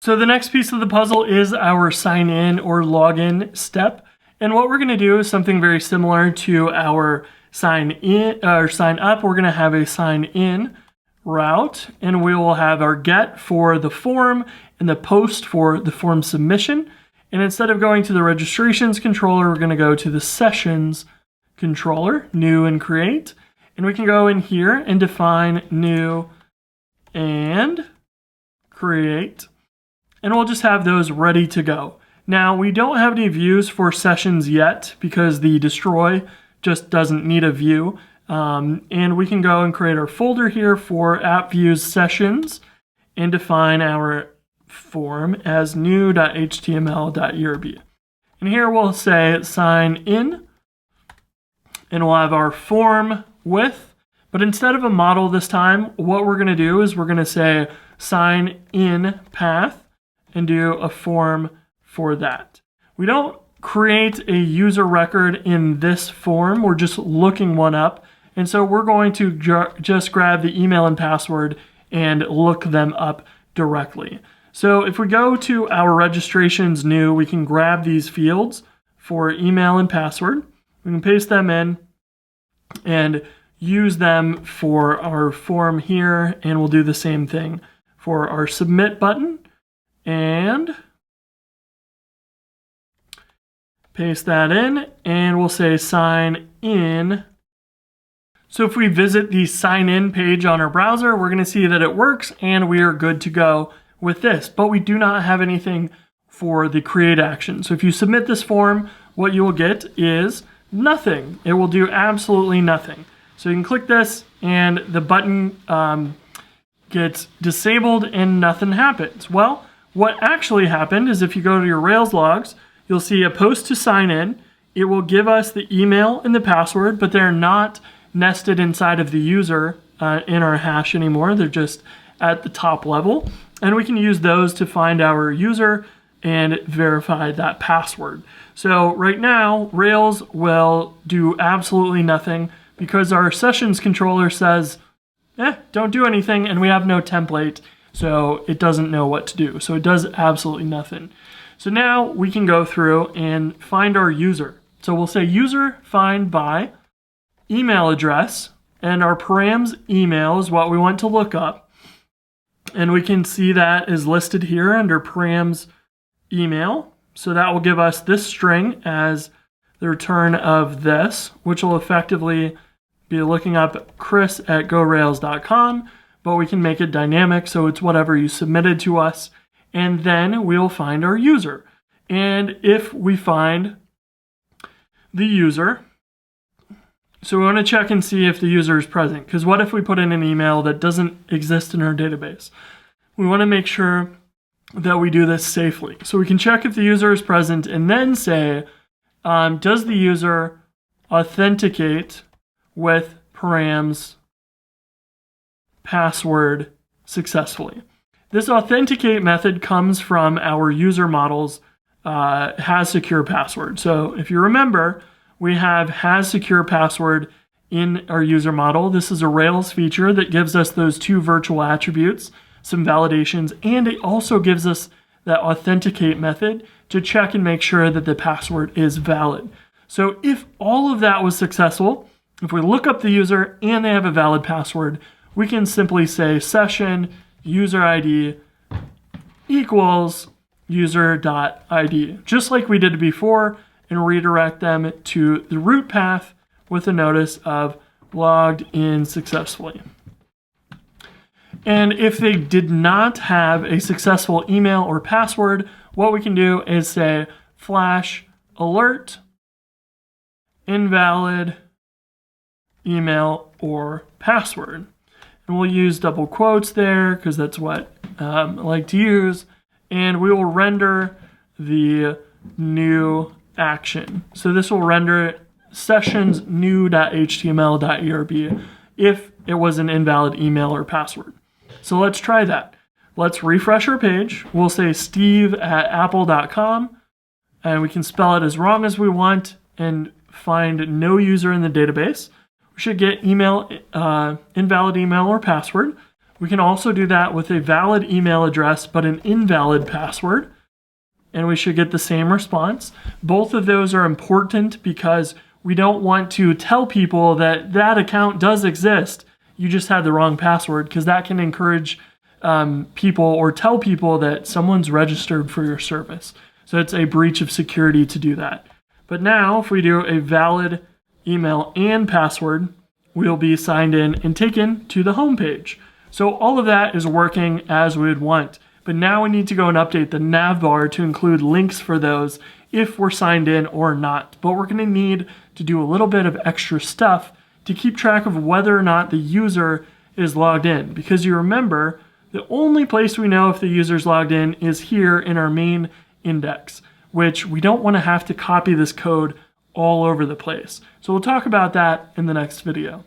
So the next piece of the puzzle is our sign in or login step. And what we're going to do is something very similar to our sign in or sign up. We're going to have a sign in route, and we will have our get for the form and the post for the form submission. And instead of going to the registrations controller, we're going to go to the sessions controller, new and create. And we can go in here and define new and create. And we'll just have those ready to go. Now, we don't have any views for sessions yet because the destroy just doesn't need a view. And we can go and create our folder here for app views sessions and define our form as new.html.erb. And here we'll say sign in, and we'll have our form with, but instead of a model this time, what we're going to do is we're going to say sign in path and do a form for that. We don't create a user record in this form. We're just looking one up. And so we're going to just grab the email and password and look them up directly. So if we go to our registrations new, we can grab these fields for email and password. We can paste them in and use them for our form here. And we'll do the same thing for our submit button. And paste that in, and we'll say sign in. So if we visit the sign in page on our browser, we're going to see that it works and we are good to go with this, but we do not have anything for the create action. So if you submit this form, what you will get is nothing. It will do absolutely nothing. So you can click this and the button gets disabled and nothing happens. Well, what actually happened is if you go to your Rails logs, you'll see a post to sign in. It will give us the email and the password, but they're not nested inside of the user in our hash anymore. They're just at the top level. And we can use those to find our user and verify that password. So right now, Rails will do absolutely nothing because our sessions controller says, don't do anything, and we have no template, so it doesn't know what to do. So it does absolutely nothing. So now we can go through and find our user. So we'll say user find by email address, and our params email is what we want to look up. And we can see that is listed here under params email. So that will give us this string as the return of this, which will effectively be looking up Chris at gorails.com, but we can make it dynamic so it's whatever you submitted to us. And then we'll find our user. And if we find the user, so we want to check and see if the user is present, because what if we put in an email that doesn't exist in our database? We want to make sure that we do this safely. So we can check if the user is present and then say, does the user authenticate with params password successfully? This authenticate method comes from our user models has secure password. So if you remember, we have has secure password in our user model. This is a Rails feature that gives us those two virtual attributes, some validations, and it also gives us that authenticate method to check and make sure that the password is valid. So if all of that was successful, if we look up the user and they have a valid password, we can simply say session user ID equals user.id, just like we did before, and redirect them to the root path with a notice of logged in successfully. And if they did not have a successful email or password, what we can do is say flash alert invalid email or password. And we'll use double quotes there because that's what I like to use. And we will render the new action. So this will render sessions new.html.erb if it was an invalid email or password. So let's try that. Let's refresh our page. We'll say steve@apple.com, and we can spell it as wrong as we want and find no user in the database. We should get email, invalid email or password. We can also do that with a valid email address but an invalid password, and we should get the same response. Both of those are important because we don't want to tell people that that account does exist. You just had the wrong password, because that can encourage people or tell people that someone's registered for your service. So it's a breach of security to do that. But now if we do a valid email and password, we'll be signed in and taken to the home page. So all of that is working as we would want. But now we need to go and update the nav bar to include links for those if we're signed in or not. But we're going to need to do a little bit of extra stuff to keep track of whether or not the user is logged in. Because you remember, the only place we know if the user's logged in is here in our main index, which we don't want to have to copy this code all over the place. So we'll talk about that in the next video.